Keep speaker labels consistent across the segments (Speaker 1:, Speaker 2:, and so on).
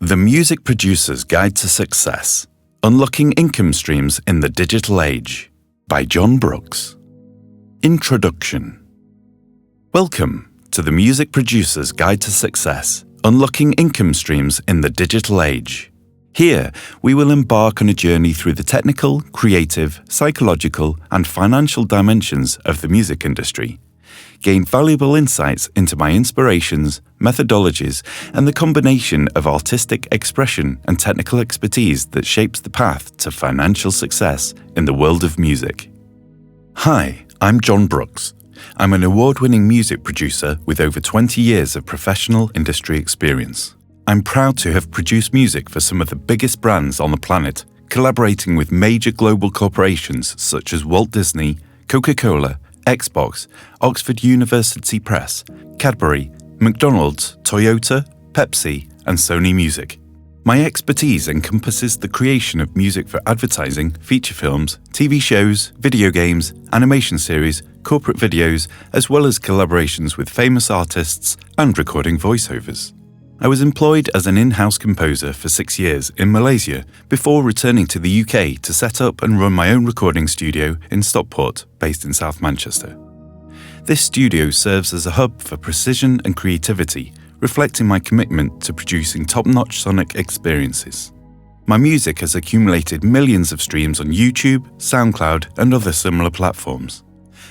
Speaker 1: The Music Producer's Guide to Success: Unlocking Income Streams in the Digital Age by Jon Brooks. Introduction. Welcome to The Music Producer's Guide to Success: Unlocking Income Streams in the Digital Age. Here, we will embark on a journey through the technical, creative, psychological, and financial dimensions of the music industry. Gain valuable insights into my inspirations, methodologies, and the combination of artistic expression and technical expertise that shapes the path to financial success in the world of music. Hi, I'm Jon Brooks. I'm an award-winning music producer with over 20 years of professional industry experience. I'm proud to have produced music for some of the biggest brands on the planet, collaborating with major global corporations such as Walt Disney, Coca-Cola, Xbox, Oxford University Press, Cadbury, McDonald's, Toyota, Pepsi, and Sony Music. My expertise encompasses the creation of music for advertising, feature films, TV shows, video games, animation series, corporate videos, as well as collaborations with famous artists and recording voiceovers. I was employed as an in-house composer for 6 years in Malaysia before returning to the UK to set up and run my own recording studio in Stockport, based in South Manchester. This studio serves as a hub for precision and creativity, reflecting my commitment to producing top-notch sonic experiences. My music has accumulated millions of streams on YouTube, SoundCloud, and other similar platforms.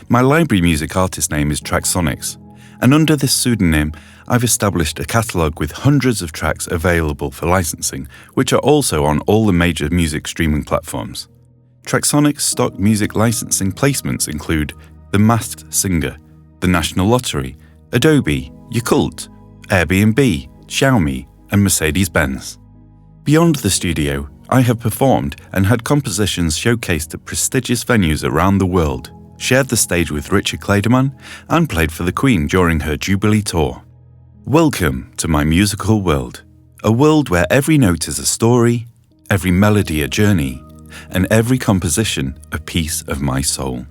Speaker 1: My library music artist name is Tracksonics, and under this pseudonym, I've established a catalogue with hundreds of tracks available for licensing, which are also on all the major music streaming platforms. Tracksonics' stock music licensing placements include The Masked Singer, the National Lottery, Adobe, Yakult, Airbnb, Xiaomi, and Mercedes-Benz. Beyond the studio, I have performed and had compositions showcased at prestigious venues around the world, shared the stage with Richard Clayderman, and played for the Queen during her Jubilee tour. Welcome to my musical world, a world where every note is a story, every melody a journey, and every composition a piece of my soul.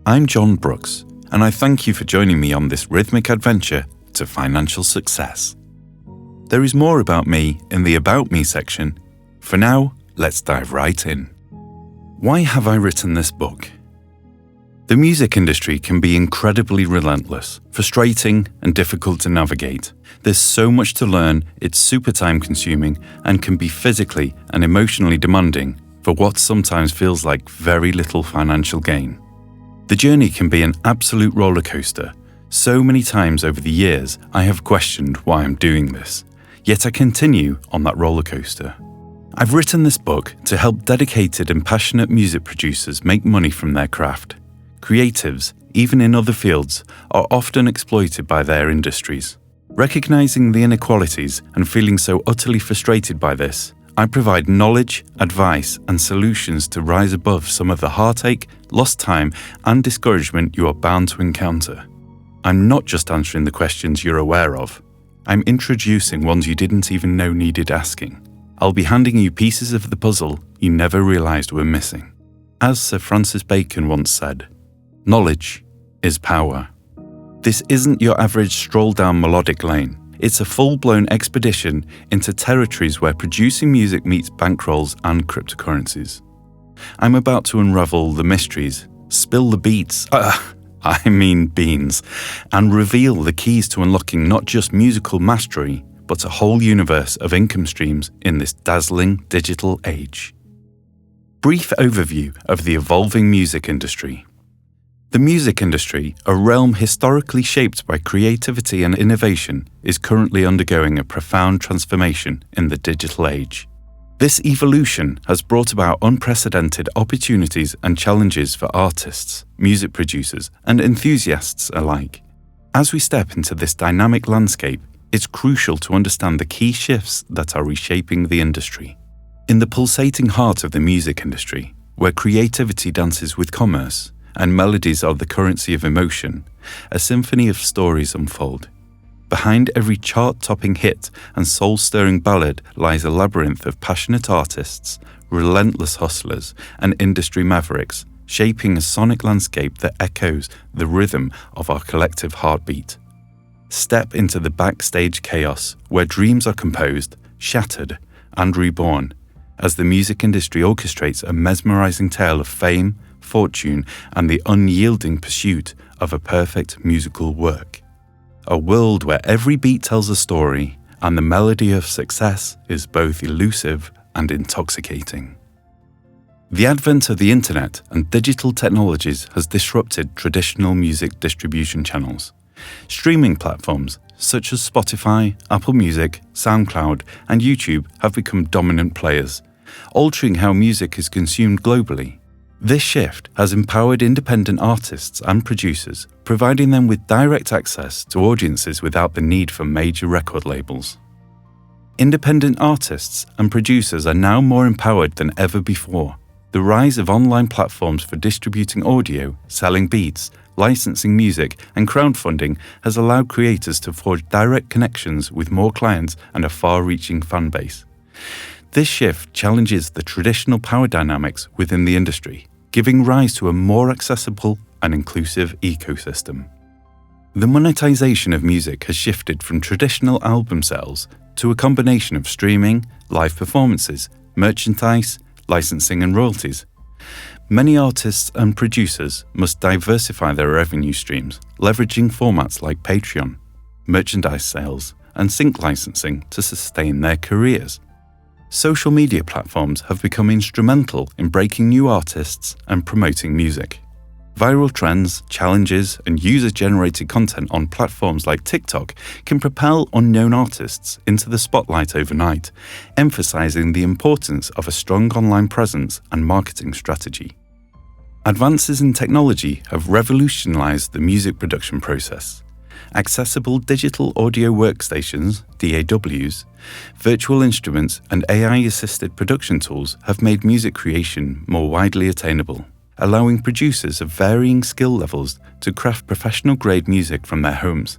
Speaker 1: I'm Jon Brooks, and I thank you for joining me on this rhythmic adventure to financial success. There is more about me in the About Me section. For now, let's dive right in. Why have I written this book? The music industry can be incredibly relentless, frustrating, and difficult to navigate. There's so much to learn, it's super time-consuming, and can be physically and emotionally demanding for what sometimes feels like very little financial gain. The journey can be an absolute roller coaster. So many times over the years, I have questioned why I'm doing this, yet I continue on that roller coaster. I've written this book to help dedicated and passionate music producers make money from their craft. Creatives, even in other fields, are often exploited by their industries. Recognizing the inequalities and feeling so utterly frustrated by this, I provide knowledge, advice, and solutions to rise above some of the heartache, lost time, and discouragement you are bound to encounter. I'm not just answering the questions you're aware of. I'm introducing ones you didn't even know needed asking. I'll be handing you pieces of the puzzle you never realized were missing. As Sir Francis Bacon once said, knowledge is power. This isn't your average stroll down melodic lane. It's a full-blown expedition into territories where producing music meets bankrolls and cryptocurrencies. I'm about to unravel the mysteries, spill the beans, and reveal the keys to unlocking not just musical mastery, but a whole universe of income streams in this dazzling digital age. Brief overview of the evolving music industry. The music industry, a realm historically shaped by creativity and innovation, is currently undergoing a profound transformation in the digital age. This evolution has brought about unprecedented opportunities and challenges for artists, music producers, and enthusiasts alike. As we step into this dynamic landscape, it's crucial to understand the key shifts that are reshaping the industry. In the pulsating heart of the music industry, where creativity dances with commerce, and melodies are the currency of emotion, a symphony of stories unfold. Behind every chart-topping hit and soul-stirring ballad lies a labyrinth of passionate artists, relentless hustlers, and industry mavericks, shaping a sonic landscape that echoes the rhythm of our collective heartbeat. Step into the backstage chaos, where dreams are composed, shattered, and reborn, as the music industry orchestrates a mesmerizing tale of fame, fortune, and the unyielding pursuit of a perfect musical work. A world where every beat tells a story, and the melody of success is both elusive and intoxicating. The advent of the internet and digital technologies has disrupted traditional music distribution channels. Streaming platforms such as Spotify, Apple Music, SoundCloud, and YouTube have become dominant players, altering how music is consumed globally. This shift has empowered independent artists and producers, providing them with direct access to audiences without the need for major record labels. Independent artists and producers are now more empowered than ever before. The rise of online platforms for distributing audio, selling beats, licensing music, and crowdfunding has allowed creators to forge direct connections with more clients and a far-reaching fan base. This shift challenges the traditional power dynamics within the industry, giving rise to a more accessible and inclusive ecosystem. The monetization of music has shifted from traditional album sales to a combination of streaming, live performances, merchandise, licensing, and royalties. Many artists and producers must diversify their revenue streams, leveraging formats like Patreon, merchandise sales, and sync licensing to sustain their careers. Social media platforms have become instrumental in breaking new artists and promoting music. Viral trends, challenges, and user-generated content on platforms like TikTok can propel unknown artists into the spotlight overnight, emphasizing the importance of a strong online presence and marketing strategy. Advances in technology have revolutionized the music production process. Accessible digital audio workstations, DAWs, virtual instruments, and AI-assisted production tools have made music creation more widely attainable, allowing producers of varying skill levels to craft professional-grade music from their homes.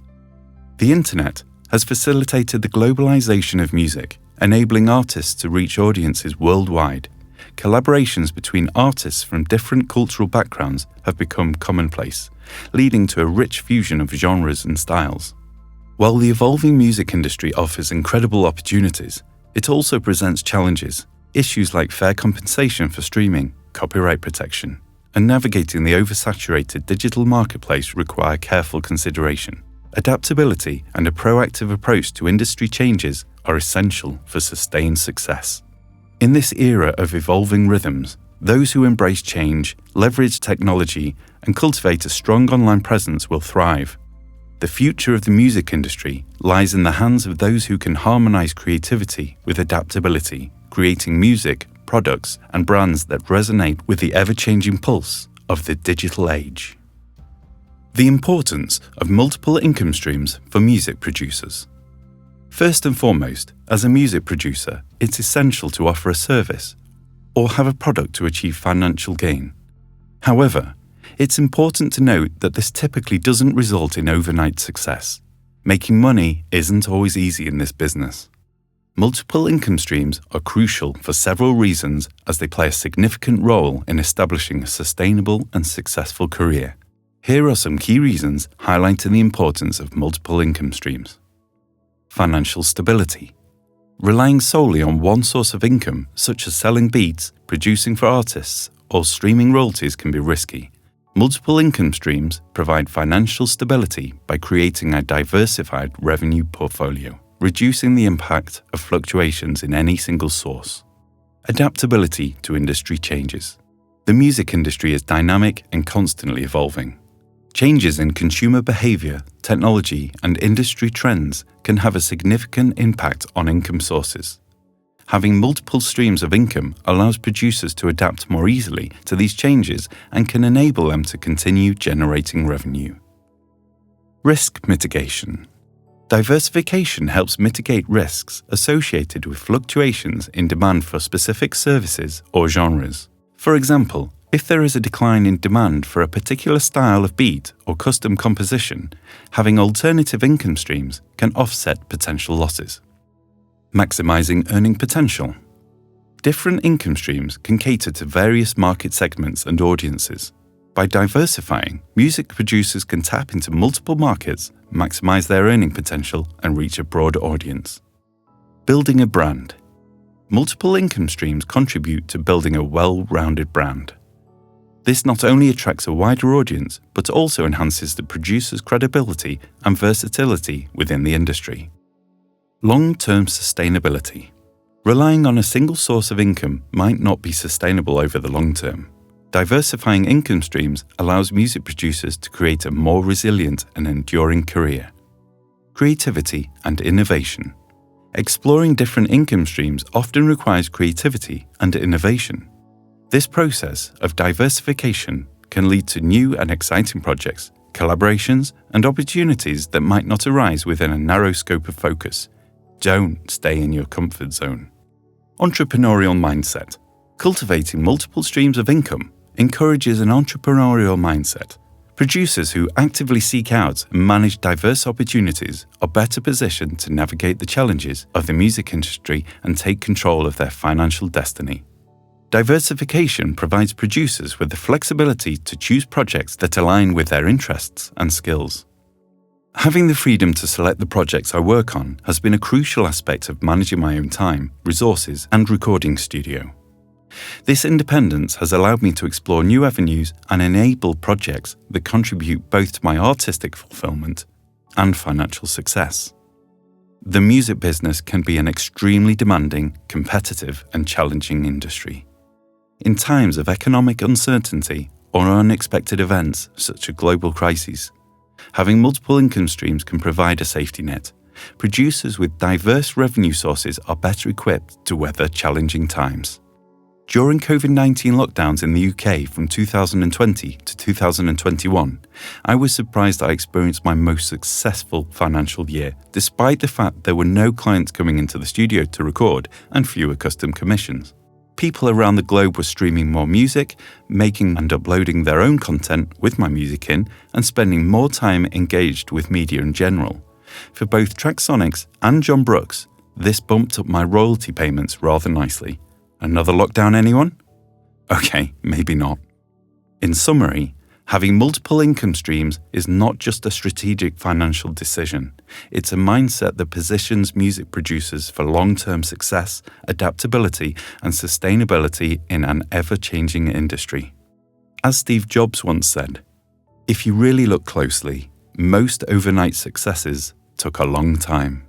Speaker 1: The internet has facilitated the globalization of music, enabling artists to reach audiences worldwide. Collaborations between artists from different cultural backgrounds have become commonplace, leading to a rich fusion of genres and styles. While the evolving music industry offers incredible opportunities, it also presents challenges, issues like fair compensation for streaming, copyright protection, and navigating the oversaturated digital marketplace require careful consideration. Adaptability and a proactive approach to industry changes are essential for sustained success. In this era of evolving rhythms, those who embrace change, leverage technology, and cultivate a strong online presence will thrive. The future of the music industry lies in the hands of those who can harmonize creativity with adaptability, creating music, products, and brands that resonate with the ever-changing pulse of the digital age. The importance of multiple income streams for music producers. First and foremost, as a music producer, it's essential to offer a service or have a product to achieve financial gain. However, it's important to note that this typically doesn't result in overnight success. Making money isn't always easy in this business. Multiple income streams are crucial for several reasons as they play a significant role in establishing a sustainable and successful career. Here are some key reasons highlighting the importance of multiple income streams. Financial stability. Relying solely on one source of income, such as selling beats, producing for artists, or streaming royalties can be risky. Multiple income streams provide financial stability by creating a diversified revenue portfolio, reducing the impact of fluctuations in any single source. Adaptability to industry changes. The music industry is dynamic and constantly evolving. Changes in consumer behavior, technology, and industry trends can have a significant impact on income sources. Having multiple streams of income allows producers to adapt more easily to these changes and can enable them to continue generating revenue. Risk mitigation. Diversification helps mitigate risks associated with fluctuations in demand for specific services or genres. For example, if there is a decline in demand for a particular style of beat or custom composition, having alternative income streams can offset potential losses. Maximizing earning potential. Different income streams can cater to various market segments and audiences. By diversifying, music producers can tap into multiple markets, maximize their earning potential, and reach a broader audience. Building a brand. Multiple income streams contribute to building a well-rounded brand. This not only attracts a wider audience, but also enhances the producer's credibility and versatility within the industry. Long-term sustainability. Relying on a single source of income might not be sustainable over the long term. Diversifying income streams allows music producers to create a more resilient and enduring career. Creativity and innovation. Exploring different income streams often requires creativity and innovation. This process of diversification can lead to new and exciting projects, collaborations, and opportunities that might not arise within a narrow scope of focus. Don't stay in your comfort zone. Entrepreneurial mindset. Cultivating multiple streams of income encourages an entrepreneurial mindset. Producers who actively seek out and manage diverse opportunities are better positioned to navigate the challenges of the music industry and take control of their financial destiny. Diversification provides producers with the flexibility to choose projects that align with their interests and skills. Having the freedom to select the projects I work on has been a crucial aspect of managing my own time, resources, and recording studio. This independence has allowed me to explore new avenues and enable projects that contribute both to my artistic fulfillment and financial success. The music business can be an extremely demanding, competitive, and challenging industry. In times of economic uncertainty or unexpected events such as global crises, having multiple income streams can provide a safety net. Producers with diverse revenue sources are better equipped to weather challenging times. During COVID-19 lockdowns in the UK from 2020 to 2021, I was surprised I experienced my most successful financial year, despite the fact there were no clients coming into the studio to record and fewer custom commissions. People around the globe were streaming more music, making and uploading their own content with my music in, and spending more time engaged with media in general. For both Traxonics and Jon Brooks, this bumped up my royalty payments rather nicely. Another lockdown, anyone? Okay, maybe not. In summary, having multiple income streams is not just a strategic financial decision. It's a mindset that positions music producers for long-term success, adaptability, and sustainability in an ever-changing industry. As Steve Jobs once said, "If you really look closely, most overnight successes took a long time."